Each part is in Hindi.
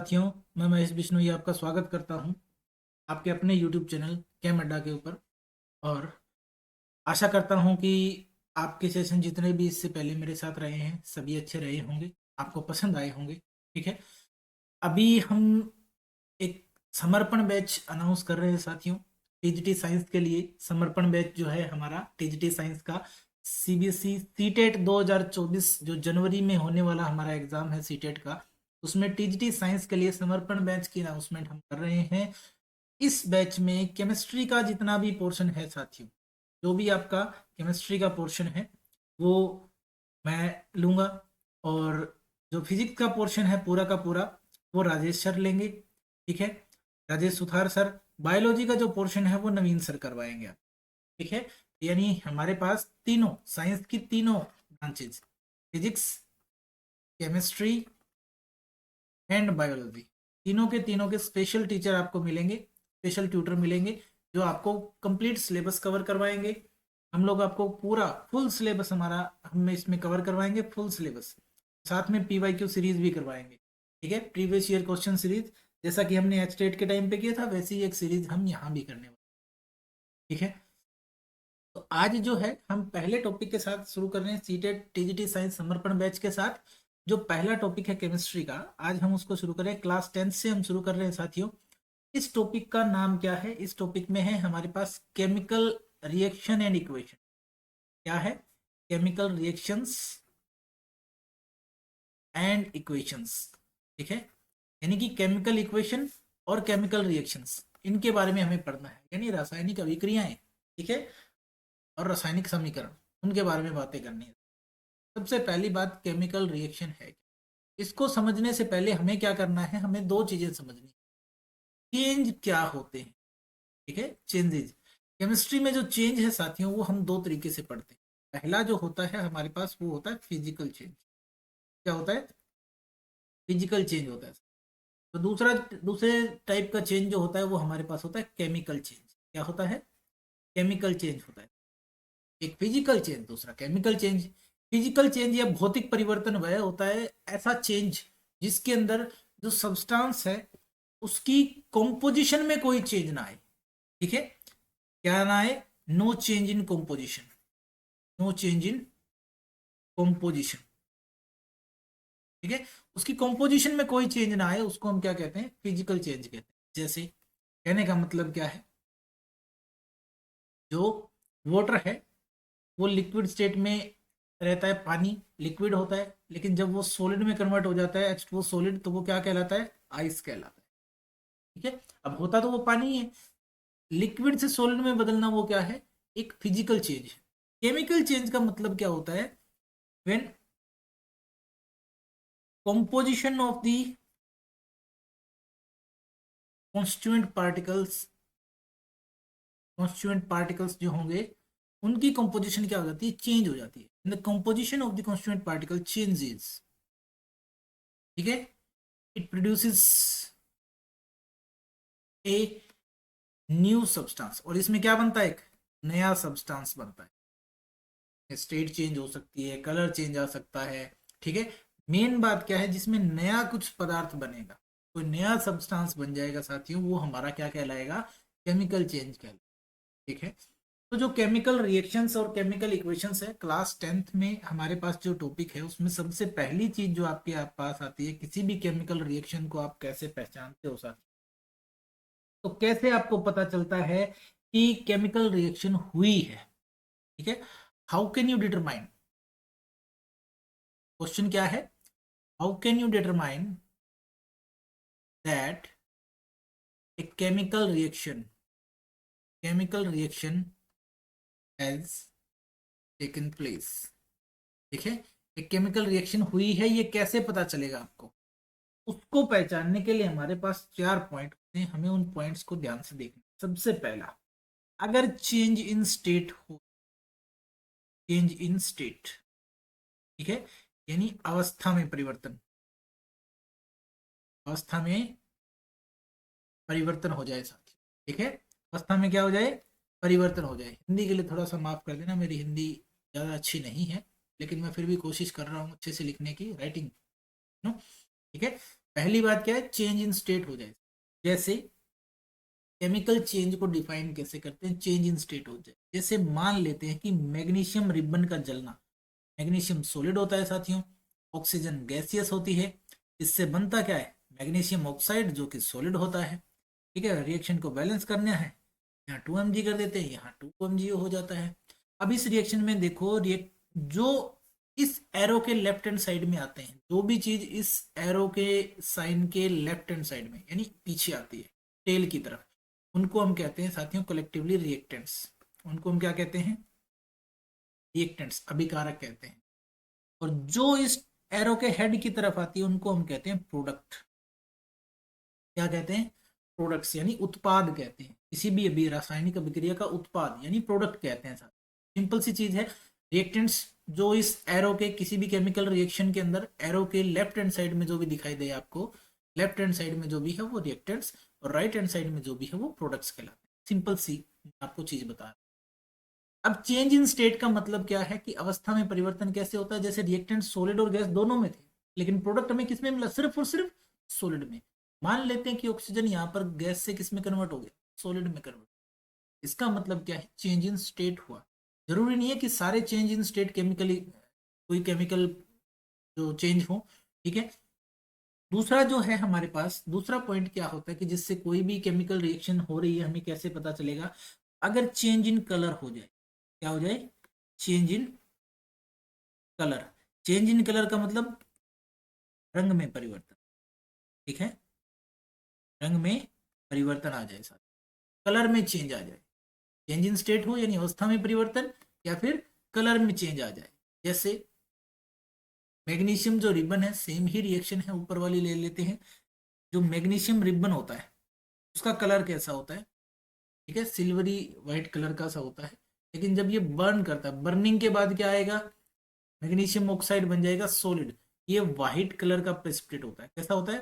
साथियों, मैं महेश बिश्नोई आपका स्वागत करता हूं आपके अपने YouTube चैनल कैम अड्डा के ऊपर। और आशा करता हूं कि आपके सेशन जितने भी इससे पहले मेरे साथ रहे हैं सभी अच्छे रहे होंगे, आपको पसंद आए होंगे। ठीक है, अभी हम एक समर्पण बैच अनाउंस कर रहे हैं साथियों। टीजीटी साइंस के लिए समर्पण बैच जो है हमारा टीजीटी साइंस का सीबीएसई सीटेट 2024 जो जनवरी में होने वाला हमारा एग्जाम है सीटेट का, उसमें टीजीटी साइंस के लिए समर्पण बैच की अनाउंसमेंट हम कर रहे हैं। इस बैच में केमिस्ट्री का जितना भी पोर्शन है साथियों, जो भी आपका केमिस्ट्री का पोर्शन है वो मैं लूँगा। और जो फिजिक्स का पोर्शन है पूरा का पूरा वो राजेश सर लेंगे। ठीक है, राजेश सुथार सर। बायोलॉजी का जो पोर्शन है वो नवीन सर करवाएंगे आप। ठीक है, यानी हमारे पास तीनों साइंस की तीनों branches, physics, chemistry and biology, तीनों के तीनों के स्पेशल टीचर आपको मिलेंगे, स्पेशल ट्यूटर मिलेंगे जो आपको कंप्लीट सिलेबस कवर करवाएंगे। हम लोग आपको पूरा फुल सिलेबस हमारा हम इसमें कवर करवाएंगे, फुल सिलेबस। साथ में पीवाईक्यू सीरीज भी करवाएंगे। ठीक है, प्रीवियस ईयर क्वेश्चन सीरीज, जैसा कि हमने एच टेट के टाइम पे किया था वैसी ही एक सीरीज हम यहाँ भी करने वाले। ठीक है, तो आज जो है हम पहले टॉपिक के साथ शुरू कर रहे हैं सीटेट टीजीटी साइंस समर्पण बैच के साथ। जो पहला टॉपिक है केमिस्ट्री का, आज हम उसको शुरू करें। क्लास 10 से हम शुरू कर रहे हैं साथियों। इस टॉपिक का नाम क्या है? इस टॉपिक में है हमारे पास केमिकल रिएक्शन एंड इक्वेशन। क्या है? Chemical reactions and equations. ठीक है, यानी कि केमिकल इक्वेशन और केमिकल रिएक्शंस, इनके बारे में हमें पढ़ना है, यानी रासायनिक अभिक्रियाएं। ठीक है, और रासायनिक समीकरण, उनके बारे में बातें करनी है। सबसे पहली बात केमिकल रिएक्शन है। इसको समझने से पहले हमें क्या करना है? हमें दो चीजें समझनी है। चेंज क्या होते हैं? ठीक है, चेंजेज। केमिस्ट्री में जो चेंज है साथियों वो हम दो तरीके से पढ़ते हैं। पहला जो होता है हमारे पास वो होता है फिजिकल चेंज। क्या होता है? फिजिकल चेंज होता है। तो दूसरे टाइप का चेंज जो होता है वो हमारे पास होता है केमिकल चेंज। क्या होता है? केमिकल चेंज होता है। एक फिजिकल चेंज, दूसरा केमिकल चेंज। फिजिकल चेंज या भौतिक परिवर्तन वह होता है ऐसा चेंज जिसके अंदर जो सब्सटेंस है उसकी कॉम्पोजिशन में कोई चेंज ना आए। ठीक है, क्या ना आए? No change in composition. No change in composition. ठीक है, उसकी कॉम्पोजिशन में कोई चेंज ना आए उसको हम क्या कहते हैं? फिजिकल चेंज कहते हैं। जैसे कहने का मतलब क्या है? जो वाटर है वो लिक्विड स्टेट में रहता है, पानी लिक्विड होता है, लेकिन जब वो सॉलिड में कन्वर्ट हो जाता है H2O सॉलिड, तो वो क्या कहलाता है? आइस कहलाता है। ठीक है, अब होता तो वो पानी ही है, लिक्विड से सॉलिड में बदलना वो क्या है? एक फिजिकल चेंज है। केमिकल चेंज का मतलब क्या होता है? When composition of the constituent particles, constituent particles जो होंगे उनकी कंपोजिशन क्या हो जाती है? चेंज हो जाती है। The composition of the constituent particle changes. ठीक है, it produces a new substance, और इसमें क्या बनता है? एक नया सब्सटेंस बनता है। स्टेट चेंज हो सकती है, कलर चेंज आ सकता है। ठीक है, मेन बात क्या है? जिसमें नया कुछ पदार्थ बनेगा, कोई नया सब्सटेंस बन जाएगा साथियों, वो हमारा क्या कहलाएगा? केमिकल चेंज कहलाएगा। ठीक है, तो जो केमिकल रिएक्शंस और केमिकल इक्वेशंस है क्लास 10th में हमारे पास जो टॉपिक है उसमें सबसे पहली चीज जो आपके आप पास आती है, किसी भी केमिकल रिएक्शन को आप कैसे पहचानते हो साथ? तो कैसे आपको पता चलता है कि केमिकल रिएक्शन हुई है? ठीक है, how can you determine? Question क्या है? How can you determine that A chemical reaction has taken place? ठीक है, एक केमिकल रिएक्शन हुई है, ये कैसे पता चलेगा आपको? उसको पहचानने के लिए हमारे पास 4 पॉइंट होते हैं, हमें उन पॉइंट्स को ध्यान से देखना। सबसे पहला, अगर चेंज इन स्टेट हो, चेंज इन स्टेट, ठीक है, यानी अवस्था में परिवर्तन, अवस्था में परिवर्तन हो जाए साथी। ठीक है, अवस्था में क्या हो जाए? परिवर्तन हो जाए। हिंदी के लिए थोड़ा सा माफ कर देना, मेरी हिंदी ज़्यादा अच्छी नहीं है, लेकिन मैं फिर भी कोशिश कर रहा हूँ अच्छे से लिखने की, राइटिंग नो। ठीक है, पहली बात क्या है, चेंज इन स्टेट हो जाए। जैसे केमिकल चेंज को डिफाइन कैसे करते हैं, चेंज इन स्टेट हो जाए। जैसे मान लेते हैं कि मैग्नीशियम रिबन का जलना, मैग्नीशियम सॉलिड होता है साथियों, ऑक्सीजन गैसियस होती है, इससे बनता क्या है, मैग्नीशियम ऑक्साइड जो कि सॉलिड होता है। ठीक है, रिएक्शन को बैलेंस करना है, यहाँ 2 mg कर देते हैं, यहाँ 2 mg हो जाता है। अब इस रिएक्शन में देखो, रिएक्ट जो इस एरो के लेफ्ट हैंड साइड में आते हैं, जो भी चीज इस एरो के साइन के लेफ्ट हैंड साइड में यानी पीछे आती है टेल की तरफ, उनको हम कहते हैं साथियों कलेक्टिवली रिएक्टेंट्स। उनको हम क्या कहते हैं, रिएक्टेंट्स, अभिकारक कहते हैं। और जो इस एरो के हेड की तरफ आती है उनको हम कहते हैं प्रोडक्ट। क्या कहते हैं, प्रोडक्ट्स, यानी उत्पाद कहते हैं। किसी भी अभी रासायनिक अभिक्रिया का उत्पाद यानी प्रोडक्ट कहते हैं साथ। सिंपल सी चीज है, रिएक्टेंट्स जो इस एरो के किसी भी केमिकल रिएक्शन के अंदर एरो के लेफ्ट हैंड साइड में जो भी दिखाई दे आपको, लेफ्ट हैंड साइड में जो भी है वो रिएक्टेंट्स, और राइट हैंड साइड में जो भी है वो प्रोडक्ट्स कहलाते हैं। सिंपल सी आपको चीज बता रहा हूं। अब चेंज इन स्टेट का मतलब क्या है कि अवस्था में परिवर्तन कैसे होता है। जैसे रिएक्टेंट सॉलिड और गैस दोनों में थे, लेकिन प्रोडक्ट हमें किसमें मिला, सिर्फ और सिर्फ सॉलिड में। मान लेते हैं कि ऑक्सीजन यहाँ पर गैस से किस में कन्वर्ट हो गया, सॉलिड में कन्वर्ट। इसका मतलब क्या है, चेंज इन स्टेट हुआ। जरूरी नहीं है कि सारे चेंज इन स्टेट केमिकली कोई केमिकल जो चेंज हो। ठीक है, दूसरा जो है हमारे पास दूसरा पॉइंट क्या होता है कि जिससे कोई भी केमिकल रिएक्शन हो रही है हमें कैसे पता चलेगा, अगर चेंज इन कलर हो जाए। क्या हो जाए, change in colour. Change in colour का मतलब रंग में परिवर्तन। ठीक है, रंग में परिवर्तन आ जाए, साथ कलर में चेंज आ जाए। चेंज इन स्टेट हो यानी अवस्था में परिवर्तन, या फिर कलर में चेंज आ जाए। जैसे मैग्नीशियम जो रिबन है, सेम ही रिएक्शन है, ऊपर वाली ले लेते हैं। जो मैग्नीशियम रिबन होता है उसका कलर कैसा होता है, ठीक है, सिल्वरी व्हाइट कलर का सा होता है। लेकिन जब ये बर्न करता है, बर्निंग के बाद क्या आएगा, मैग्नीशियम ऑक्साइड बन जाएगा सॉलिड। ये व्हाइट कलर का प्रेसिपिटेट होता है। कैसा होता है,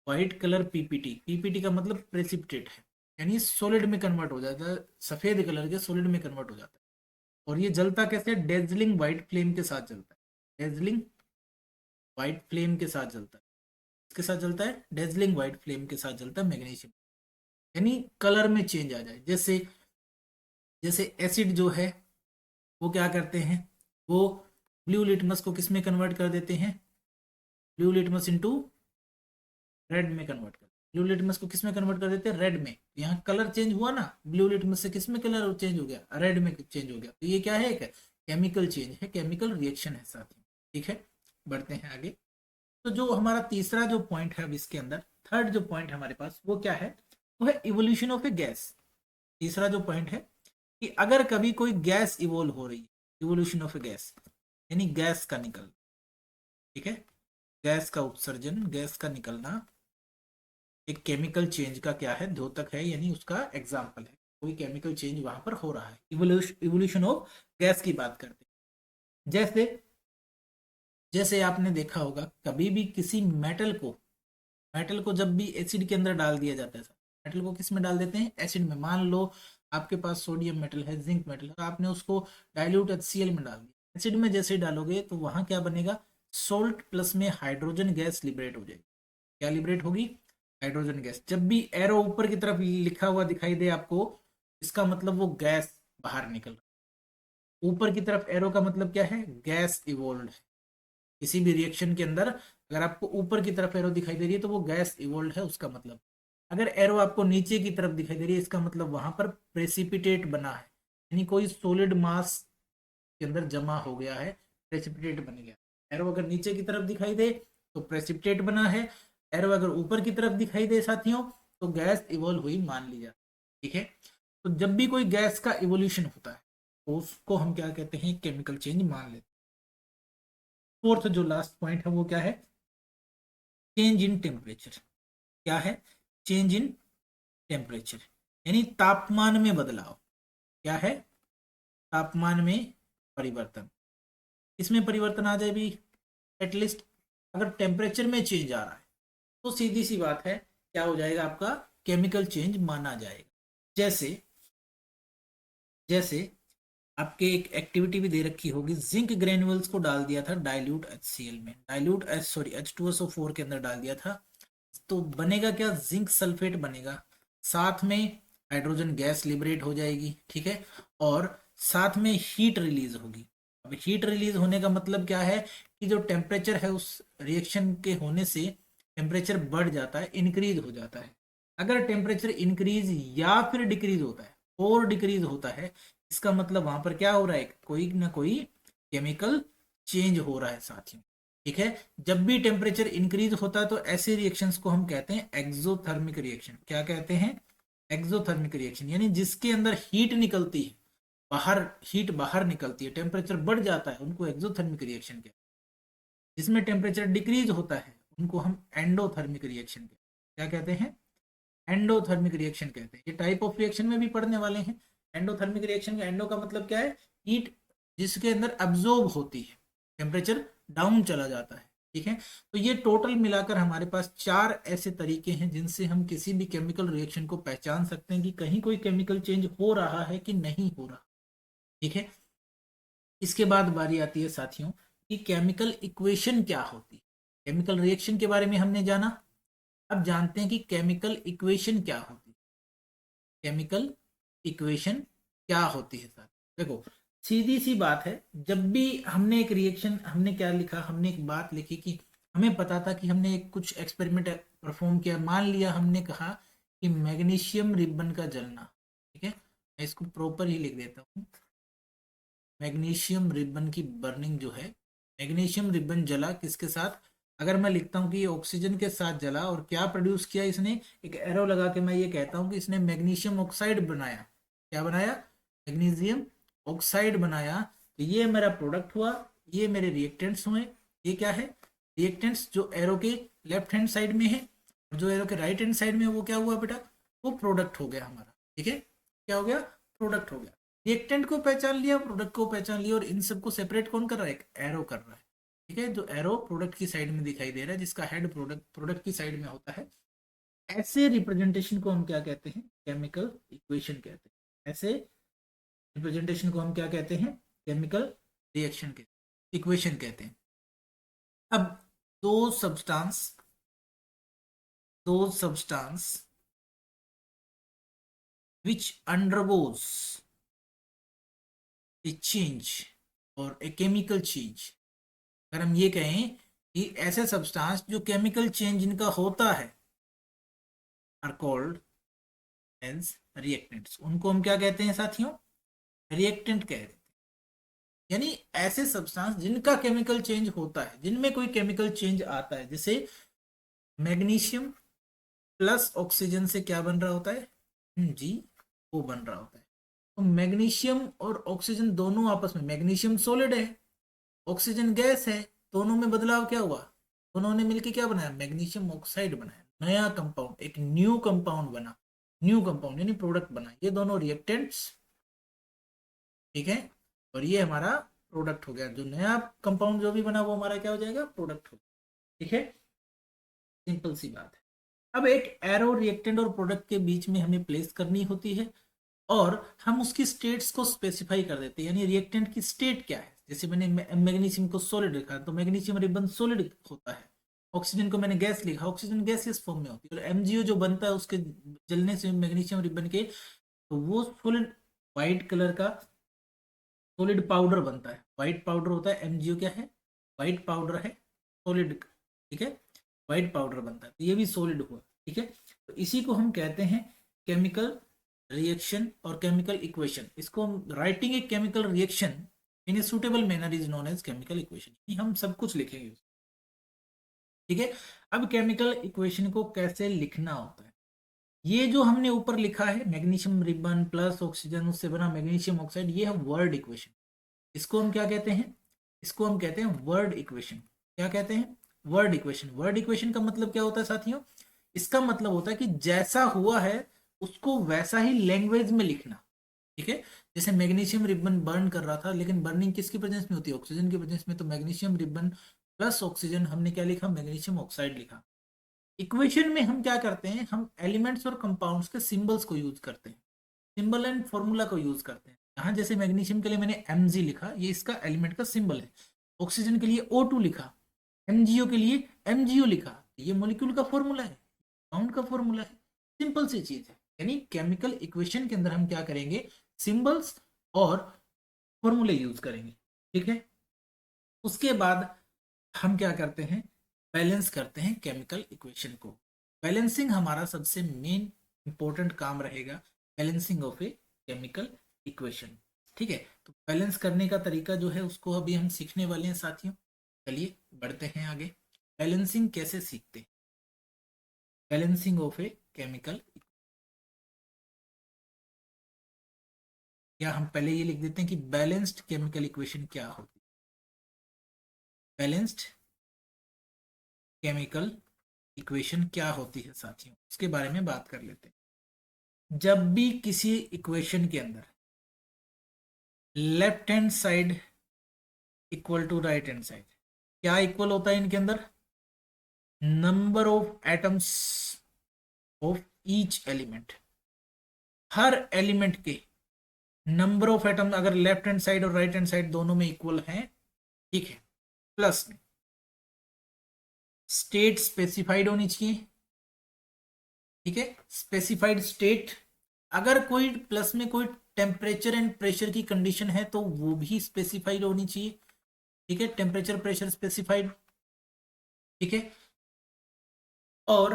व्हाइट कलर पीपीटी। पीपीटी का मतलब प्रेसिपिटेट है, यानी सॉलिड में कन्वर्ट हो जाता है, सफेद कलर के सॉलिड में कन्वर्ट हो जाता है। और ये जलता कैसे, डेजलिंग व्हाइट फ्लेम के साथ जलता है। डेजलिंग व्हाइट फ्लेम के साथ जलता है। इसके साथ जलता है, डेजलिंग व्हाइट फ्लेम के साथ जलता है मैग्नीशियम, यानी कलर में चेंज आ जाए। जैसे जैसे एसिड जो है वो क्या करते हैं, वो ब्लू लिटमस को किस में कन्वर्ट कर देते हैं, ब्लू लिटमस इनटू रेड में कन्वर्ट कर, ब्लू लिटमस को किस में कन्वर्ट कर देते हैं, रेड में। यहाँ कलर चेंज हुआ ना, ब्लू लिटमस से किस में कलर चेंज हो गया, रेड में चेंज हो गया। तो ये क्या है, एक केमिकल चेंज है, केमिकल रिएक्शन है साथ ही। ठीक है, बढ़ते हैं आगे। तो जो हमारा तीसरा जो पॉइंट है अब इसके अंदर, थर्ड जो पॉइंट हमारे पास वो क्या है, वो है इवोल्यूशन ऑफ ए गैस। तीसरा जो पॉइंट है कि अगर कभी कोई गैस इवोल्व हो रही है, इवोल्यूशन ऑफ ए गैस यानी गैस का निकलना। ठीक है, गैस का उत्सर्जन, गैस का निकलना एक केमिकल चेंज का क्या है, द्योतक है, यानी उसका एग्जाम्पल है। कोई केमिकल चेंज वहां पर हो रहा है, इवोल्यूशन ऑफ गैस की बात करते हैं। जैसे जैसे आपने देखा होगा कभी भी किसी मेटल को जब भी एसिड के अंदर डाल दिया जाता है, मेटल को किस में डाल देते हैं, एसिड में। मान लो आपके पास सोडियम मेटल है, जिंक मेटल है, आपने उसको डाइल्यूट HCl में डाल दिया। एसिड में जैसे ही डालोगे तो वहां क्या बनेगा, सोल्ट प्लस में हाइड्रोजन गैस लिबरेट हो जाएगी। क्या लिबरेट होगी, हाइड्रोजन गैस। जब भी एरो ऊपर की तरफ लिखा हुआ दिखाई दे आपको, इसका मतलब वो गैस बाहर निकल रहा है। ऊपर की तरफ एरो का मतलब क्या है, गैस इवोल्व है। किसी भी रिएक्शन के अंदर अगर आपको ऊपर की तरफ एरो दिखाई दे रही है तो वो गैस इवोल्व है उसका मतलब। अगर एरो आपको नीचे की तरफ दिखाई दे रही है, इसका मतलब वहां पर प्रेसिपिटेट बना है, यानी कोई सॉलिड मास के अंदर जमा हो गया है, प्रेसिपिटेट बन गया। एरो अगर नीचे की तरफ दिखाई दे तो प्रेसिपिटेट बना है, एरो अगर ऊपर की तरफ दिखाई दे साथियों तो गैस इवोल्व हुई मान ली जाती है। ठीक है, तो जब भी कोई गैस का इवोल्यूशन होता है तो उसको हम क्या कहते हैं, केमिकल चेंज मान लेते हैं। फोर्थ जो लास्ट पॉइंट है वो क्या है, चेंज इन टेम्परेचर। क्या है, चेंज इन टेम्परेचर यानी तापमान में बदलाव। क्या है, तापमान में परिवर्तन। इसमें परिवर्तन आ जाए भी, एटलीस्ट अगर टेम्परेचर में चेंज आ रहा है तो सीधी सी बात है क्या हो जाएगा, आपका केमिकल चेंज माना जाएगा। जैसे जैसे आपके एक एक्टिविटी भी दे रखी होगी, जिंक ग्रेन्यूल्स को डाल दिया था डाइल्यूट HCl में, डाइल्यूट सॉरी H2SO4 के अंदर डाल दिया था, तो बनेगा क्या, जिंक सल्फेट बनेगा, साथ में हाइड्रोजन गैस लिबरेट हो जाएगी, ठीक है, और साथ में हीट रिलीज होगी। अब हीट रिलीज होने का मतलब क्या है कि जो टेम्परेचर है उस रिएक्शन के होने से टेम्परेचर बढ़ जाता है, इंक्रीज हो जाता है। अगर टेम्परेचर इंक्रीज या फिर डिक्रीज होता है और डिक्रीज होता है, इसका मतलब वहां पर क्या हो रहा है, कोई ना कोई केमिकल चेंज हो रहा है साथियों, ठीक है। जब भी टेम्परेचर इंक्रीज होता है तो ऐसे रिएक्शंस को हम कहते हैं एक्सोथर्मिक रिएक्शन। क्या कहते हैं, एक्सोथर्मिक रिएक्शन, यानी जिसके अंदर हीट निकलती है, बाहर हीट बाहर निकलती है, टेम्परेचर बढ़ जाता है, उनको एक्सोथर्मिक रिएक्शन कहते हैं। जिसमें टेम्परेचर डिक्रीज होता है उनको हम एंडोथर्मिक रिएक्शन कहते हैं। क्या कहते हैं, एंडोथर्मिक रिएक्शन कहते हैं। ये टाइप ऑफ रिएक्शन में भी पढ़ने वाले हैं। एंडोथर्मिक रिएक्शन का एंडो का मतलब क्या है, हीट जिसके अंदर अब्जॉर्ब होती है, टेम्परेचर डाउन चला जाता है, ठीक है। तो ये टोटल मिलाकर हमारे पास 4 ऐसे तरीके हैं जिनसे हम किसी भी केमिकल रिएक्शन को पहचान सकते हैं कि कहीं कोई केमिकल चेंज हो रहा है कि नहीं हो रहा, ठीक है। इसके बाद बारी आती है साथियों कि केमिकल इक्वेशन क्या होती है। केमिकल रिएक्शन के बारे में हमने जाना, अब जानते हैं कि केमिकल इक्वेशन क्या होती है। केमिकल इक्वेशन क्या होती है सर, देखो सीधी सी बात है, जब भी हमने एक रिएक्शन, हमने क्या लिखा, हमने एक बात लिखी कि हमें पता था कि हमने एक कुछ एक्सपेरिमेंट परफॉर्म किया, मान लिया हमने कहा कि मैग्नीशियम रिबन का जलना, ठीक है, मैं इसको प्रॉपर ही लिख देता हूँ, मैग्नीशियम रिबन की बर्निंग जो है, मैग्नीशियम रिबन जला किसके साथ, अगर मैं लिखता हूँ कि ये ऑक्सीजन के साथ जला और क्या प्रोड्यूस किया इसने, एक एरो लगा के मैं ये कहता हूँ कि इसने मैग्नीशियम ऑक्साइड बनाया। क्या बनाया, मैग्नीशियम ऑक्साइड बनाया, तो ये मेरा प्रोडक्ट हुआ, ये मेरे रिएक्टेंट्स हुए। ये क्या है, रिएक्टेंट्स जो एरो के लेफ्ट हैंड साइड में है और जो एरो के राइट हैंड साइड में है, वो क्या हुआ बेटा, वो प्रोडक्ट हो गया हमारा, ठीक है, क्या हो गया, प्रोडक्ट हो गया। रिएक्टेंट को पहचान लिया, प्रोडक्ट को पहचान लिया, और इन सबको सेपरेट कौन कर रहा है, एक एरो कर रहा है, ठीक है, जो एरो प्रोडक्ट की साइड में दिखाई दे रहा है, जिसका हेड प्रोडक्ट प्रोडक्ट की साइड में होता है। ऐसे रिप्रेजेंटेशन को हम क्या कहते हैं, केमिकल इक्वेशन कहते हैं। ऐसे रिप्रेजेंटेशन को हम क्या कहते हैं, केमिकल रिएक्शन के इक्वेशन कहते हैं। अब दो substance which undergoes a change और a chemical change, अगर हम ये कहें कि ऐसे सब्सटेंस जो केमिकल चेंज इनका होता है आर कॉल्ड एज रिएक्टेंट्स, उनको हम क्या कहते हैं साथियों, रिएक्टेंट कहते हैं। यानी ऐसे सब्सटेंस जिनका केमिकल चेंज होता है, जिनमें कोई केमिकल चेंज आता है, जैसे मैग्नीशियम प्लस ऑक्सीजन से क्या बन रहा होता है, जी वो बन रहा होता है। तो मैग्नीशियम और ऑक्सीजन दोनों आपस में, मैग्नीशियम सॉलिड है, ऑक्सीजन गैस है, दोनों में बदलाव क्या हुआ, दोनों ने मिलकर क्या बनाया, मैग्नीशियम ऑक्साइड बनाया, नया कंपाउंड, एक न्यू कंपाउंड बना, न्यू कंपाउंड यानी प्रोडक्ट बना। ये दोनों रिएक्टेंट्स, ठीक है, और ये हमारा प्रोडक्ट हो गया। जो नया कंपाउंड जो भी बना वो हमारा क्या हो जाएगा, प्रोडक्ट हो, ठीक है, सिंपल सी बात है। अब एक एरो रिएक्टेंट और प्रोडक्ट के बीच में हमें प्लेस करनी होती है, और हम उसकी स्टेट्स को स्पेसिफाई कर देते हैं, यानी रिएक्टेंट की स्टेट क्या है। जैसे मैंने मैग्नीशियम को सॉलिड लिखा तो मैग्नीशियम रिबन सॉलिड होता है, ऑक्सीजन को मैंने गैस लिखा, ऑक्सीजन गैस इस फॉर्म में होती है, और एमजीओ जो बनता है उसके जलने से मैग्नीशियम रिबन के, तो वो सॉलिड व्हाइट कलर का सॉलिड पाउडर बनता है, व्हाइट पाउडर होता है, एमजीओ क्या है, व्हाइट पाउडर है, सॉलिड, ठीक है, व्हाइट पाउडर बनता है, तो ये भी सॉलिड हुआ, ठीक है। तो इसी को हम कहते हैं केमिकल रिएक्शन और केमिकल इक्वेशन। इसको हम writing a chemical reaction in a suitable manner is known as chemical equation, हम सब कुछ लिखेंगे, ठीक है। अब केमिकल इक्वेशन को कैसे लिखना होता है, ये जो हमने ऊपर लिखा है मैग्नीशियम रिबन प्लस ऑक्सीजन उससे बना मैग्नीशियम ऑक्साइड, ये है वर्ड इक्वेशन। इसको हम क्या कहते हैं, इसको हम कहते हैं वर्ड इक्वेशन। क्या कहते हैं, वर्ड इक्वेशन। वर्ड इक्वेशन का मतलब क्या होता है साथियों, इसका मतलब होता है कि जैसा हुआ है उसको वैसा ही लैंग्वेज में लिखना, ठीक है। जैसे मैग्नीशियम रिबन बर्न कर रहा था, लेकिन बर्निंग किसकी प्रेजेंस में होती है, ऑक्सीजन की प्रेजेंस में, तो मैग्नीशियम रिबन प्लस ऑक्सीजन हमने क्या लिखा, मैग्नीशियम ऑक्साइड लिखा। इक्वेशन में हम क्या करते हैं, हम एलिमेंट्स और कंपाउंड्स के सिंबल्स को यूज करते हैं, सिंबल एंड फॉर्मूला को यूज करते हैं। यहाँ जैसे मैग्नीशियम के लिए मैंने Mg लिखा, ये इसका एलिमेंट का सिंबल है। ऑक्सीजन के लिए O2 लिखा, MgO के लिए MgO लिखा, ये मॉलिक्यूल का फॉर्मूला है, काउंट का फॉर्मूला है, सिंपल सी चीज है। यानी केमिकल इक्वेशन के अंदर हम क्या करेंगे, सिंबल्स और फॉर्मूले यूज करेंगे, ठीक है। उसके बाद हम क्या करते हैं, बैलेंस करते हैं केमिकल इक्वेशन को। बैलेंसिंग हमारा सबसे मेन इंपॉर्टेंट काम रहेगा, balancing of a chemical equation, ठीक है। तो बैलेंस करने का तरीका जो है उसको अभी हम सीखने वाले हैं साथियों। चलिए बढ़ते हैं आगे। बैलेंसिंग कैसे सीखते हैं, बैलेंसिंग ऑफ ए केमिकल, या हम पहले ये लिख देते हैं कि बैलेंस्ड केमिकल इक्वेशन क्या होती है। बैलेंस्ड केमिकल इक्वेशन क्या होती है साथियों, उसके बारे में बात कर लेते हैं। जब भी किसी इक्वेशन के अंदर left hand side equal to right hand side, क्या इक्वल होता है इनके अंदर, number of atoms of each element, हर एलिमेंट के नंबर ऑफ एटम अगर लेफ्ट हैंड साइड और राइट हैंड साइड दोनों में इक्वल हैं, ठीक है, प्लस में स्टेट स्पेसिफाइड होनी चाहिए, ठीक है, स्पेसिफाइड स्टेट। अगर कोई प्लस में कोई टेम्परेचर एंड प्रेशर की कंडीशन है तो वो भी स्पेसिफाइड होनी चाहिए, ठीक है, टेम्परेचर प्रेशर स्पेसिफाइड, ठीक है। और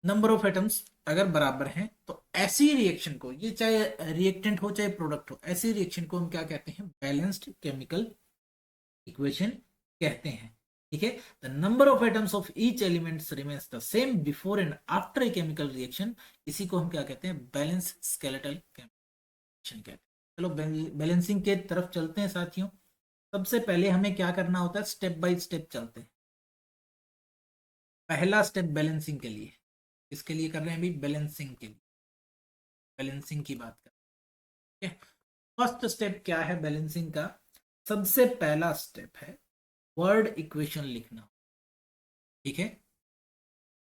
नंबर ऑफ एटम्स अगर बराबर हैं तो ऐसी रिएक्शन को, ये चाहे रिएक्टेंट हो चाहे प्रोडक्ट हो, ऐसी रिएक्शन को हम क्या कहते हैं, बैलेंस्ड केमिकल इक्वेशन कहते हैं, ठीक है। The number of atoms of each elements remains the same before and after a chemical reaction, इसी को हम क्या कहते हैं, बैलेंस स्केलेटल केमिकल कहते हैं। चलो बैलेंसिंग के तरफ चलते हैं साथियों। सबसे पहले हमें क्या करना होता है, स्टेप बाय स्टेप चलते हैं। पहला स्टेप बैलेंसिंग के लिए, इसके लिए कर रहे हैं अभी, बैलेंसिंग के लिए, बैलेंसिंग की बात कर, ठीक है। फर्स्ट स्टेप क्या है बैलेंसिंग का, सबसे पहला स्टेप है वर्ड इक्वेशन लिखना, ठीक है।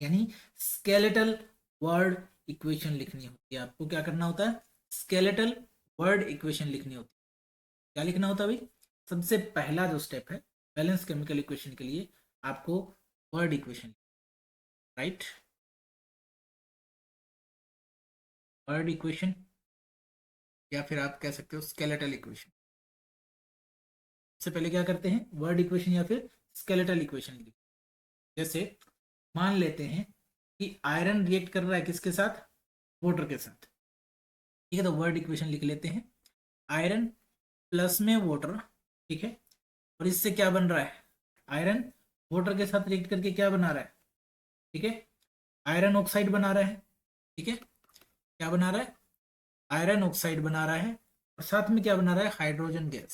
यानी स्केलेटल वर्ड इक्वेशन लिखनी होती है। आपको क्या करना होता है, स्केलेटल वर्ड इक्वेशन लिखनी होती है। क्या लिखना होता है भाई, सबसे पहला जो स्टेप है बैलेंस केमिकल इक्वेशन के लिए, आपको word equation, right, word equation, या फिर आप कह सकते हो स्केलेटल इक्वेशन। सबसे पहले क्या करते हैं, वर्ड इक्वेशन या फिर स्केलेटल इक्वेशन लिखते हैं। जैसे मान लेते हैं कि आयरन रिएक्ट कर रहा है किसके साथ, वाटर के साथ, ठीक है। तो वर्ड इक्वेशन लिख लेते हैं, आयरन प्लस में वाटर, ठीक है। और इससे क्या बन रहा है, आयरन वाटर के साथ रिएक्ट करके क्या बना रहा है, ठीक है, आयरन ऑक्साइड बना रहा है, ठीक है। क्या बना रहा है, आयरन ऑक्साइड बना रहा है, और साथ में क्या बना रहा है, हाइड्रोजन गैस,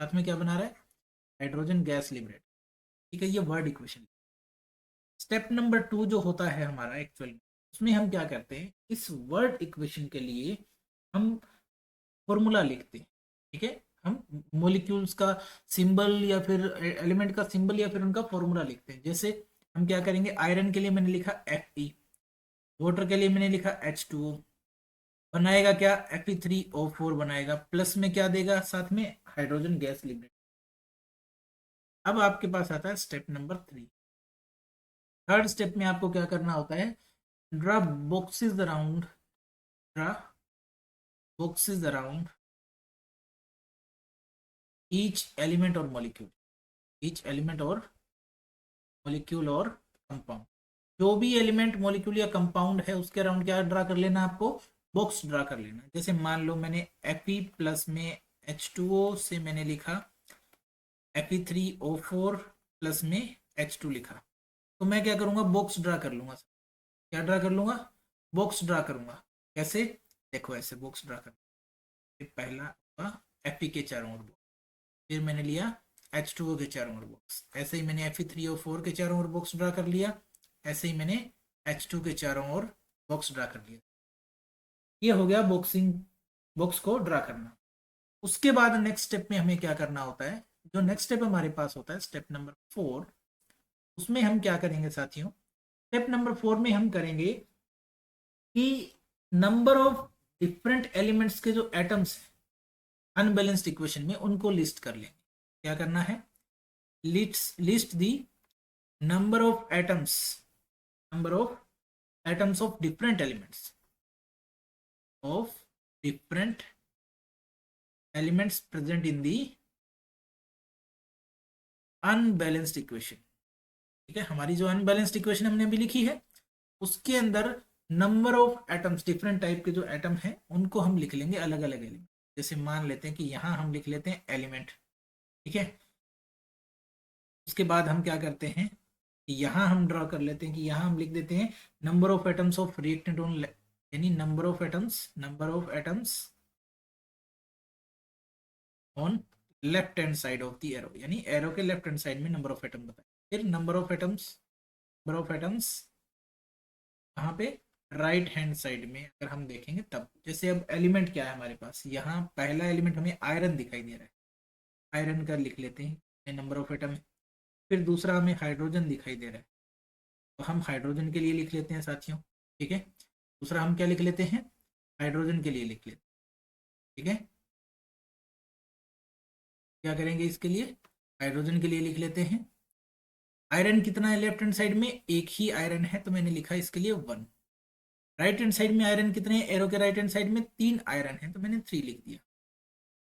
साथ में क्या बना रहा है, हाइड्रोजन गैस लिबरेट, ठीक है। ये वर्ड इक्वेशन। स्टेप नंबर 2 जो होता है हमारा एक्चुअल में, उसमें हम क्या करते हैं, इस वर्ड इक्वेशन के लिए हम फॉर्मूला लिखते हैं, ठीक है। हम मॉलिक्यूल्स का सिंबल या फिर एलिमेंट का सिंबल या फिर उनका फॉर्मूला लिखते हैं। जैसे हम क्या करेंगे, आयरन के लिए मैंने लिखा Fe, वाटर के लिए मैंने लिखा H2O, बनाएगा क्या, Fe3O4 बनाएगा, प्लस में क्या देगा, साथ में हाइड्रोजन गैस लिबरेट। अब आपके पास आता है स्टेप नंबर 3। थर्ड स्टेप में आपको क्या करना होता है, draw boxes around, draw boxes around each element और मॉलिक्यूल, ईच एलिमेंट और मॉलिक्यूल और कंपाउंड। जो भी एलिमेंट मॉलिक्यूल या कंपाउंड है उसके अराउंड क्या ड्रा कर लेना, आपको बॉक्स ड्रा कर लेना। जैसे मान लो मैंने Fe प्लस में H2O से मैंने लिखा Fe3O4 प्लस में H2 लिखा, तो मैं क्या करूंगा, बॉक्स ड्रा कर लूंगा। क्या ड्रा कर लूंगा, बॉक्स ड्रा करूंगा। कैसे, देखो ऐसे बॉक्स ड्रा कर, पहला हुआ Fe के चारों ओर, फिर मैंने लिया H2O के चारों ओर बॉक्स, ऐसे ही मैंने Fe3O4 के चारों ओर बॉक्स ड्रा कर लिया, ऐसे ही मैंने H2 के चारों ओर बॉक्स ड्रा कर लिया। ये हो गया बॉक्सिंग, बॉक्स को ड्रा करना। उसके बाद नेक्स्ट स्टेप में हमें क्या करना होता है, जो नेक्स्ट स्टेप हमारे पास होता है स्टेप नंबर 4, उसमें हम क्या करेंगे साथियों, स्टेप नंबर 4 में हम करेंगे कि नंबर ऑफ डिफरेंट एलिमेंट्स के जो एटम्स हैं, अनबैलेंस्ड इक्वेशन में उनको लिस्ट कर लेंगे। क्या करना है, list the number of atoms of different elements present in the unbalanced equation. ठीक है, हमारी जो अनबैलेंस्ड इक्वेशन हमने अभी लिखी है उसके अंदर number of atoms, different type के जो एटम हैं उनको हम लिख लेंगे अलग अलग एलिमेंट। जैसे मान लेते हैं कि यहाँ हम लिख लेते हैं एलिमेंट। ठीक है, उसके बाद हम क्या करते हैं, यहाँ हम ड्रॉ कर लेते हैं कि यहाँ हम लिख देते हैं number of atoms of reactant on, यानी number of atoms on left hand side of the arrow, यानी एरो के लेफ्ट हैंड साइड में नंबर ऑफ एटम बताए। फिर नंबर ऑफ एटम्स कहाँ पे, राइट हैंड साइड में अगर हम देखेंगे तब। जैसे अब एलिमेंट क्या है हमारे पास, यहाँ पहला एलिमेंट हमें आयरन दिखाई दे रहा है, आयरन का लिख लेते हैं नंबर ऑफ एटम है। फिर दूसरा हमें हाइड्रोजन दिखाई दे रहा है, तो हम हाइड्रोजन के लिए लिख लेते हैं साथियों। ठीक है, दूसरा हम क्या लिख लेते हैं, हाइड्रोजन के लिए लिख लेते हैं। ठीक है, क्या करेंगे इसके लिए, हाइड्रोजन के लिए लिख लेते हैं। आयरन कितना है लेफ्ट हैंड साइड में, एक ही आयरन है तो मैंने लिखा इसके लिए 1। राइट हैंड साइड में आयरन कितने हैं, एरो के राइट हैंड साइड में 3 आयरन है तो मैंने 3 लिख दिया।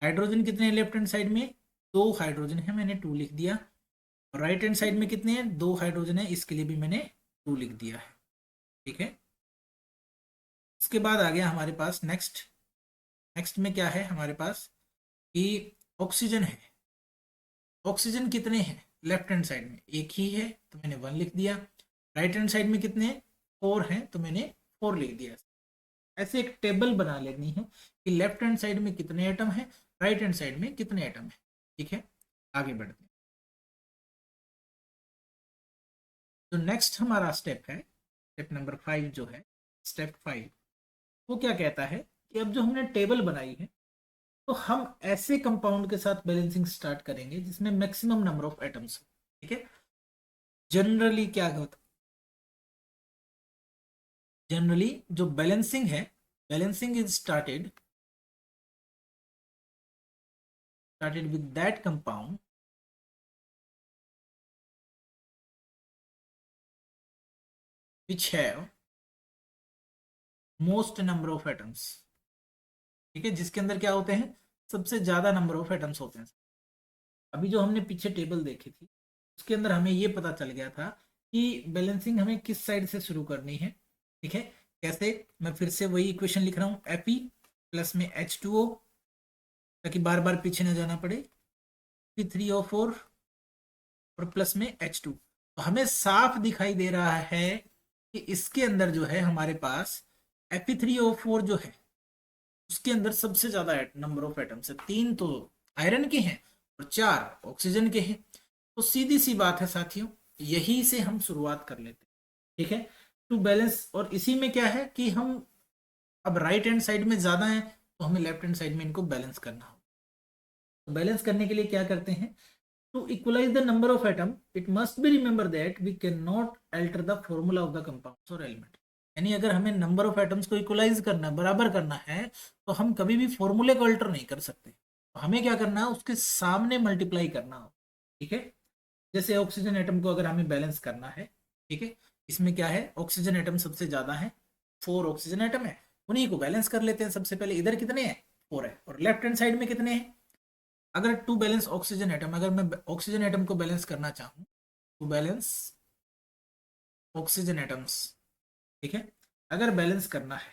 हाइड्रोजन कितने हैं लेफ्ट हैंड साइड में, 2 हाइड्रोजन है, मैंने 2 लिख दिया। और राइट हैंड साइड में कितने हैं, 2 हाइड्रोजन है, इसके लिए भी मैंने 2 लिख दिया है। ठीक है, उसके बाद आ गया हमारे पास नेक्स्ट में क्या है हमारे पास कि ऑक्सीजन है। ऑक्सीजन कितने हैं लेफ्ट हैंड साइड में, एक ही है तो मैंने 1 लिख दिया। राइट हैंड साइड में कितने, 4 हैं तो मैंने 4 लिख दिया। ऐसे एक टेबल बना लेनी है कि लेफ्ट हैंड साइड में कितने एटम हैं, राइट हैंड साइड में कितने एटम हैं। ठीक है, आगे बढ़ते हैं। तो नेक्स्ट हमारा स्टेप है, स्टेप नंबर 5 जो है, स्टेप 5 वो क्या कहता है कि अब जो हमने टेबल बनाई है तो हम ऐसे कंपाउंड के साथ बैलेंसिंग स्टार्ट करेंगे जिसमें मैक्सिमम नंबर ऑफ एटम्स हो। ठीक है, जनरली क्या होता, जनरली जो बैलेंसिंग है, balancing is started with that compound which have most number of atoms। ठीक है, जिसके अंदर क्या होते हैं, सबसे ज्यादा नंबर ऑफ एटम्स होते हैं। अभी जो हमने पीछे टेबल देखी थी उसके अंदर हमें ये पता चल गया था कि बैलेंसिंग हमें किस साइड से शुरू करनी है। ठीक है, कैसे, मैं फिर से वही इक्वेशन लिख रहा हूँ, Fe प्लस में H2O, ताकि बार बार पीछे ना जाना पड़े, P3O4 और प्लस में H2। तो हमें साफ दिखाई दे रहा है कि इसके अंदर जो है हमारे पास Fe3O4 जो है उसके अंदर सबसे ज्यादा नंबर ऑफ एटम्स है। 3 तो आयरन के हैं और 4 ऑक्सीजन के हैं। तो सीधी सी बात है साथियों, यही से हम शुरुआत कर लेते हैं। ठीक है, टू बैलेंस, और इसी में क्या है कि हम अब राइट हैंड साइड में ज्यादा है तो हमें लेफ्ट हैंड साइड में इनको बैलेंस करना होगा। तो बैलेंस करने के लिए क्या करते हैं, to equalize the number of atom it must be remember that we cannot alter the formula of the compounds or element। यानी अगर हमें नंबर ऑफ एटम्स को इक्वलाइज करना, बराबर करना है, तो हम कभी भी फॉर्मूले को अल्टर नहीं कर सकते। तो हमें क्या करना है, उसके सामने मल्टीप्लाई करना हो। ठीक है, जैसे ऑक्सीजन एटम को अगर हमें बैलेंस करना है, ठीक है, इसमें क्या है, ऑक्सीजन एटम सबसे ज्यादा है, 4 ऑक्सीजन एटम है, उन्हीं को बैलेंस कर लेते हैं सबसे पहले। इधर कितने हैं, 4 है, और लेफ्ट हैंड साइड में कितने हैं, अगर टू बैलेंस ऑक्सीजन एटम, अगर मैं ऑक्सीजन एटम को बैलेंस करना चाहूँ, टू बैलेंस ऑक्सीजन एटम्स, ठीक है, अगर बैलेंस करना है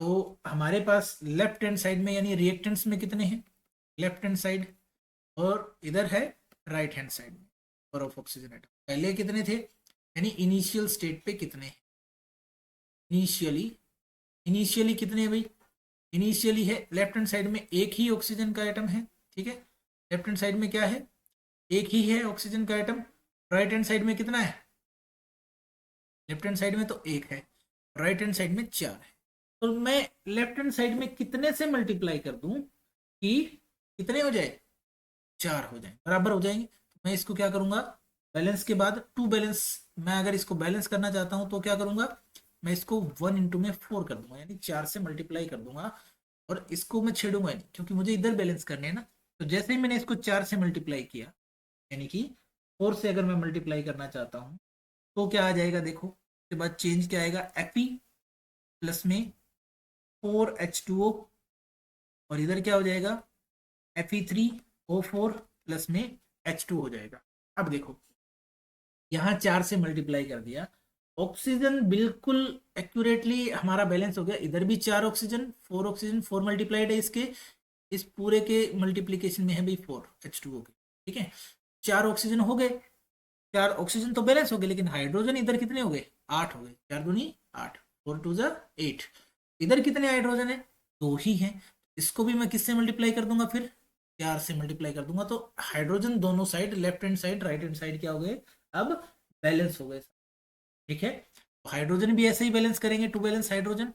तो हमारे पास लेफ्ट हैंड साइड में यानी रिएक्टेंट्स में कितने हैं, लेफ्ट हैंड साइड, और इधर है राइट हैंड साइड में नंबर ऑफ ऑक्सीजन एटम। पहले कितने थे, यानी इनिशियल स्टेट पे कितने हैं, इनिशियली कितने हैं भाई, इनिशियली है लेफ्ट हैंड साइड में एक ही ऑक्सीजन का एटम है। ठीक है, लेफ्ट हैंड साइड में क्या है, एक ही है ऑक्सीजन का एटम। राइट हैंड साइड में कितना है, लेफ्ट हैंड साइड में तो एक है, राइट हैंड साइड में 4 है। तो मैं लेफ्ट हैंड साइड में कितने से मल्टीप्लाई कर दूं कि कितने हो जाए, 4 हो जाए, बराबर हो जाएंगे। तो मैं इसको क्या करूंगा, बैलेंस के बाद टू बैलेंस, मैं अगर इसको बैलेंस करना चाहता हूं तो क्या करूंगा, मैं इसको 1 इंटू में 4 कर दूंगा, यानी 4 से मल्टीप्लाई कर दूंगा। और इसको मैं छेड़ूंगा नहीं क्योंकि मुझे इधर बैलेंस करने हैं ना। तो जैसे ही मैंने इसको 4 से मल्टीप्लाई किया, यानी कि 4 से अगर मैं मल्टीप्लाई करना चाहता हूँ तो क्या आ जाएगा, देखो उसके बाद चेंज क्या आएगा, Fe प्लस में 4H2O, और इधर क्या हो जाएगा, Fe3O4 प्लस में H2 हो जाएगा। अब देखो यहाँ 4 से मल्टीप्लाई कर दिया, ऑक्सीजन बिल्कुल एक्यूरेटली हमारा बैलेंस हो गया। इधर भी 4 ऑक्सीजन, 4 ऑक्सीजन, 4 मल्टीप्लाइड है इसके, इस पूरे के मल्टीप्लीकेशन में है भी 4H2O के, ठीक है। 4 ऑक्सीजन हो गए, 4 ऑक्सीजन तो बैलेंस हो गए, लेकिन हाइड्रोजन इधर कितने हो गए, 8 हो गए, 4 दूनी 8, 4 टू ज़ा 8। इधर कितने हाइड्रोजन है, 2 ही है। इसको भी मैं किससे मल्टीप्लाई कर दूंगा, फिर 4 से मल्टीप्लाई कर दूंगा। तो हाइड्रोजन दोनों side, left hand side right hand side क्या हो गए, अब बैलेंस हो गए, ठीक है। तो हाइड्रोजन भी ऐसे ही बैलेंस करेंगे, टू बैलेंस हाइड्रोजन,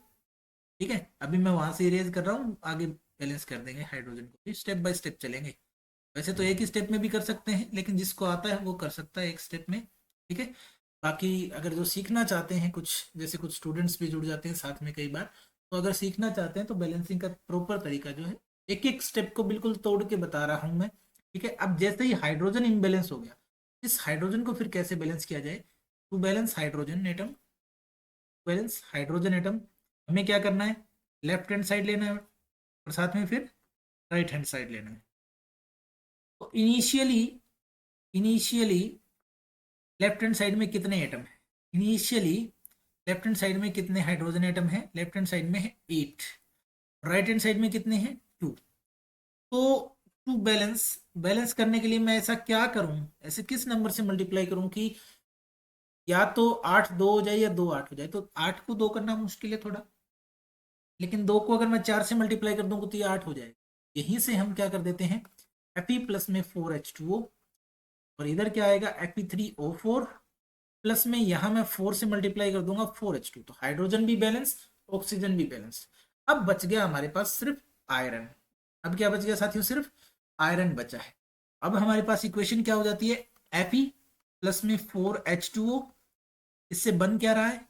ठीक है। अभी मैं वहां से इरेज कर रहा हूँ, आगे बैलेंस कर देंगे हाइड्रोजन को भी, स्टेप बाय स्टेप चलेंगे। वैसे तो एक ही स्टेप में भी कर सकते हैं, लेकिन जिसको आता है वो कर सकता है एक स्टेप में, ठीक है। बाकी अगर जो सीखना चाहते हैं, कुछ जैसे कुछ स्टूडेंट्स भी जुड़ जाते हैं साथ में कई बार, तो अगर सीखना चाहते हैं तो बैलेंसिंग का प्रॉपर तरीका जो है, एक एक स्टेप को बिल्कुल तोड़ के बता रहा हूँ मैं, ठीक है। अब जैसे ही हाइड्रोजन इम्बेलेंस हो गया, इस हाइड्रोजन को फिर कैसे बैलेंस किया जाए, to balance hydrogen atom, balance hydrogen atom, हमें क्या करना है, लेफ्ट हैंड साइड लेना है और साथ में फिर राइट हैंड साइड लेना है। तो initially initially left hand side में कितने एटम है, इनिशियली लेफ्ट हैंड साइड में कितने हाइड्रोजन एटम है, लेफ्ट हैंड साइड में है 8, राइट हैंड साइड में कितने हैं 2। तो टू बैलेंस, बैलेंस करने के लिए मैं ऐसा क्या करूं, ऐसे किस नंबर से मल्टीप्लाई करूं कि या तो 8 2 हो जाए या 2 8 हो जाए। तो 8 को 2 करना मुश्किल है थोड़ा, लेकिन 2 को अगर मैं 4 से मल्टीप्लाई कर दूंगा तो ये 8 हो जाएगा। यहीं से हम क्या कर देते हैं, Fe प्लस में 4H2O, और इधर क्या आएगा Fe3O4 प्लस में, यहां मैं 4 से मल्टीप्लाई कर दूंगा 4H2, तो हाइड्रोजन भी बैलेंस, ऑक्सीजन भी बैलेंस। अब बच गया हमारे पास सिर्फ आयरन। अब क्या बच गया साथियों, सिर्फ आयरन बचा है। अब हमारे पास इक्वेशन क्या हो जाती है, Fe प्लस में 4H2O, इससे बन क्या रहा है,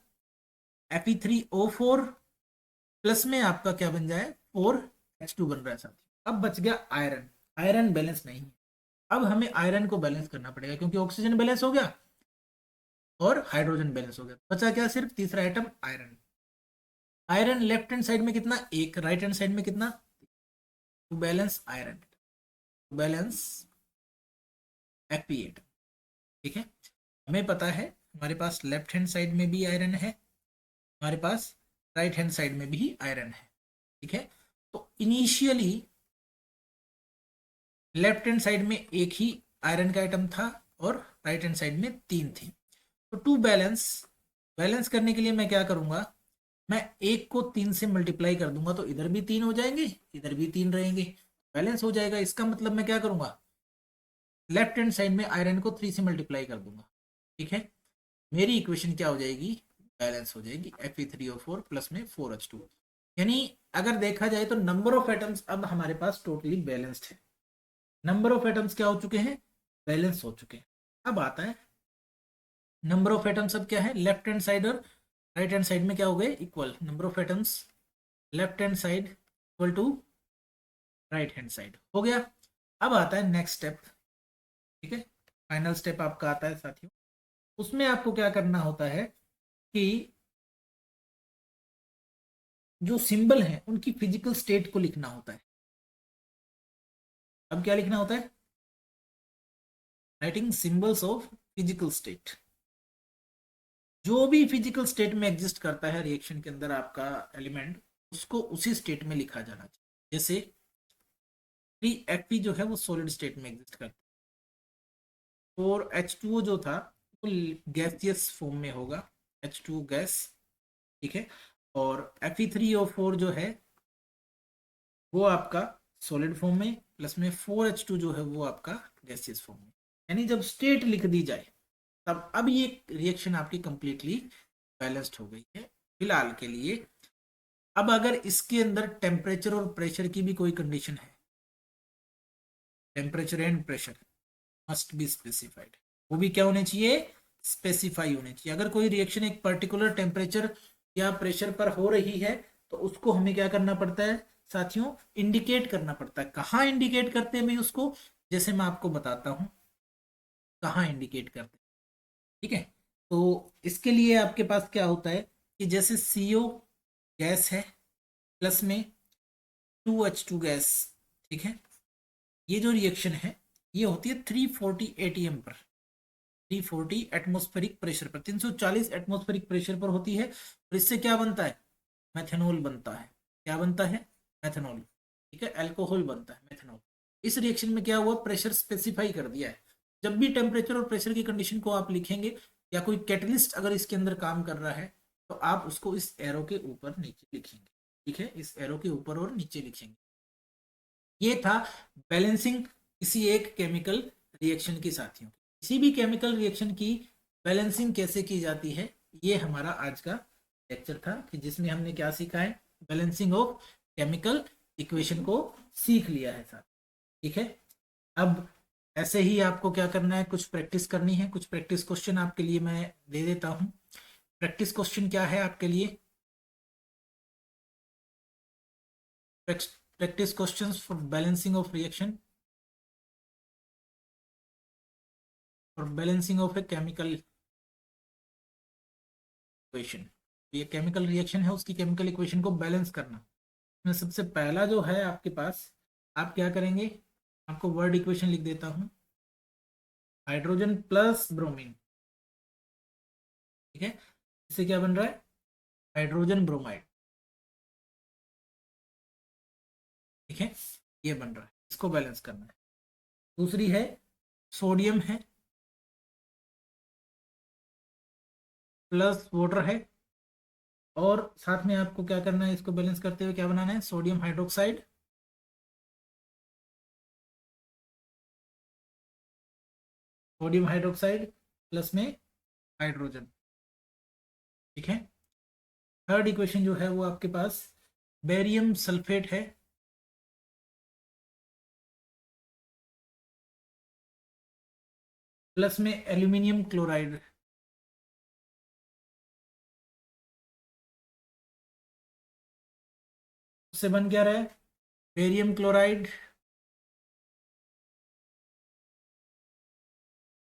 Fe3O4 प्लस में आपका क्या बन जाए, 4H2 बन रहा है साथियों। अब बच गया आयरन, आयरन बैलेंस नहीं है। अब हमें आयरन को बैलेंस करना पड़ेगा, क्योंकि ऑक्सीजन बैलेंस हो गया और हाइड्रोजन बैलेंस हो गया, बचा क्या, सिर्फ तीसरा item iron. Iron left hand side में कितना, एक, राइट हैंड साइड में कितना, to balance iron, to balance Fe8, ठीक है। हमें पता है हमारे पास लेफ्ट हैंड साइड में भी आयरन है, हमारे पास राइट हैंड साइड में भी आयरन है, ठीक है। तो इनिशियली लेफ्ट हैंड साइड में एक ही आयरन का आइटम था और राइट हैंड साइड में 3 थी। तो टू बैलेंस, बैलेंस करने के लिए मैं क्या करूंगा, मैं एक को 3 से मल्टीप्लाई कर दूंगा, तो इधर भी 3 हो जाएंगे, इधर भी 3 रहेंगे, बैलेंस हो जाएगा। इसका मतलब मैं क्या करूंगा, लेफ्ट हैंड साइड में आयरन को 3 से मल्टीप्लाई कर दूंगा, ठीक है। मेरी इक्वेशन क्या हो जाएगी, बैलेंस हो जाएगी, Fe3O4 प्लस में 4H2। यानी अगर देखा जाए तो नंबर ऑफ एटम्स अब हमारे पास टोटली बैलेंस्ड है, नंबर ऑफ एटम्स क्या हो चुके हैं, बैलेंस हो चुके हैं। अब आता है नंबर ऑफ एटम्स, अब क्या है, लेफ्ट हैंड साइड और राइट हैंड साइड में क्या हो गए, equal, number of atoms left hand side equal to right hand side हो गया। अब आता है नेक्स्ट स्टेप, ठीक है, फाइनल स्टेप आपका आता है साथियों। उसमें आपको क्या करना होता है कि जो सिंबल है उनकी फिजिकल स्टेट को लिखना होता है। अब क्या लिखना होता है, writing symbols of physical state. जो भी फिजिकल स्टेट में एग्जिस्ट करता है रिएक्शन के अंदर आपका एलिमेंट, उसको उसी स्टेट में लिखा जाना चाहिए। जैसे Fe जो है वो सॉलिड स्टेट में एग्जिस्ट करता है, और H2O जो था वो गैसियस फॉर्म में होगा, H2O गैस, ठीक है। और Fe3O4 जो है वो आपका सॉलिड फॉर्म में, प्लस में 4H2 जो है वो आपका गैसियस फॉर्म में। यानी जब स्टेट लिख दी जाए तब अब ये रिएक्शन आपकी कंप्लीटली बैलेंस्ड हो गई है फिलहाल के लिए। अब अगर इसके अंदर टेम्परेचर और प्रेशर की भी कोई कंडीशन है, temperature and pressure must be specified, वो भी क्या होने चाहिए, स्पेसिफाई होने चाहिए। अगर कोई रिएक्शन एक पर्टिकुलर टेम्परेचर या प्रेशर पर हो रही है तो उसको हमें क्या करना पड़ता है, साथियों इंडिकेट करना पड़ता है। कहाँ इंडिकेट करते हैं मैं उसको, जैसे मैं आपको बताता हूँ कहाँ इंडिकेट करते हैं। ठीक है, तो इसके लिए आपके पास क्या होता है कि जैसे CO गैस है प्लस में 2H2 गैस, ठीक है, ये जो रिएक्शन है ये होती है 340 ATM पर, 340 एटमॉस्फेरिक प्रेशर पर, 340 एटमॉस्फेरिक प्रेशर पर होती है। और इससे क्या बनता है, मेथेनॉल बनता है। क्या बनता है, मेथेनॉल। ठीक है, अल्कोहल बनता है मेथेनॉल। इस रिएक्शन में क्या हुआ, प्रेशर स्पेसिफाई कर दिया है। जब भी टेम्परेचर और प्रेशर की कंडीशन को आप लिखेंगे या कोई कैटलिस्ट अगर इसके अंदर काम कर रहा है तो आप उसको इस एरो के ऊपर नीचे लिखेंगे। ठीक है, इस एरो के ऊपर और नीचे लिखेंगे। ये था बैलेंसिंग किसी एक केमिकल रिएक्शन की साथियों। किसी भी केमिकल रिएक्शन की बैलेंसिंग कैसे की जाती है, ये हमारा आज का लेक्चर था कि जिसमें हमने क्या सीखा है, बैलेंसिंग ऑफ केमिकल इक्वेशन को सीख लिया है साथ। ठीक है, अब ऐसे ही आपको क्या करना है, कुछ प्रैक्टिस करनी है। कुछ प्रैक्टिस क्वेश्चन आपके लिए मैं दे देता हूं। प्रैक्टिस क्वेश्चन क्या है आपके लिए, practice questions for balancing of reaction और balancing of a chemical equation. ये केमिकल रिएक्शन है, उसकी केमिकल इक्वेशन को बैलेंस करना। इसमें सबसे पहला जो है आपके पास, आप क्या करेंगे, आपको वर्ड इक्वेशन लिख देता हूं, हाइड्रोजन प्लस ब्रोमीन। ठीक है, इससे क्या बन रहा है, हाइड्रोजन ब्रोमाइड। ठीक है, ये बन रहा है, इसको बैलेंस करना है। दूसरी है सोडियम है प्लस वाटर है, और साथ में आपको क्या करना है, इसको बैलेंस करते हुए क्या बनाना है, sodium hydroxide, sodium hydroxide plus में हाइड्रोजन। ठीक है, थर्ड इक्वेशन जो है वो आपके पास बेरियम सल्फेट है प्लस में एल्यूमिनियम क्लोराइड। उससे बन क्या रहा है, बेरियम क्लोराइड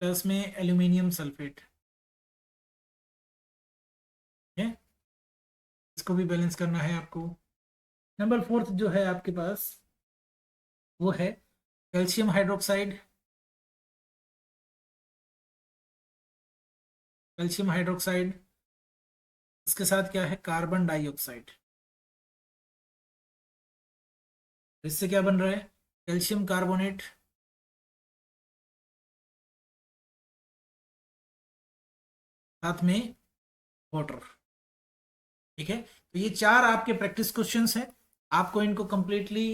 प्लस में एल्यूमिनियम सल्फेट। है, इसको भी बैलेंस करना है आपको। नंबर फोर्थ जो है आपके पास वो है कैल्शियम हाइड्रोक्साइड, कैल्शियम हाइड्रोक्साइड, इसके साथ क्या है, कार्बन डाइऑक्साइड। इससे क्या बन रहा है, कैल्शियम कार्बोनेट साथ में वाटर। ठीक है, तो ये चार आपके प्रैक्टिस क्वेश्चंस हैं, आपको इनको कंप्लीटली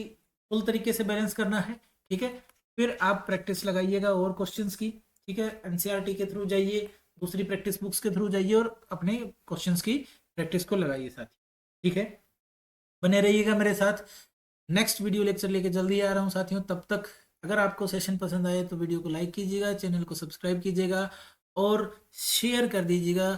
फुल तरीके से बैलेंस करना है। ठीक है, फिर आप प्रैक्टिस लगाइएगा और क्वेश्चंस की। ठीक है, एनसीईआरटी के थ्रू जाइए, दूसरी प्रैक्टिस बुक्स के थ्रू जाइए और अपने क्वेश्चंस की प्रैक्टिस को लगाइए साथ। ठीक है, बने रहिएगा मेरे साथ। नेक्स्ट वीडियो लेक्चर लेके जल्दी आ रहा हूँ साथियों। तब तक अगर आपको सेशन पसंद आए तो वीडियो को लाइक कीजिएगा, चैनल को सब्सक्राइब कीजिएगा और शेयर कर दीजिएगा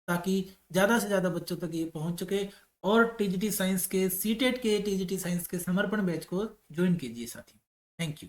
ताकि ज़्यादा से ज़्यादा बच्चों तक ये पहुँच सके। और टीजीटी साइंस के सीटेट के टीजीटी साइंस के समर्पण बैच को ज्वाइन कीजिए साथियों। Thank you.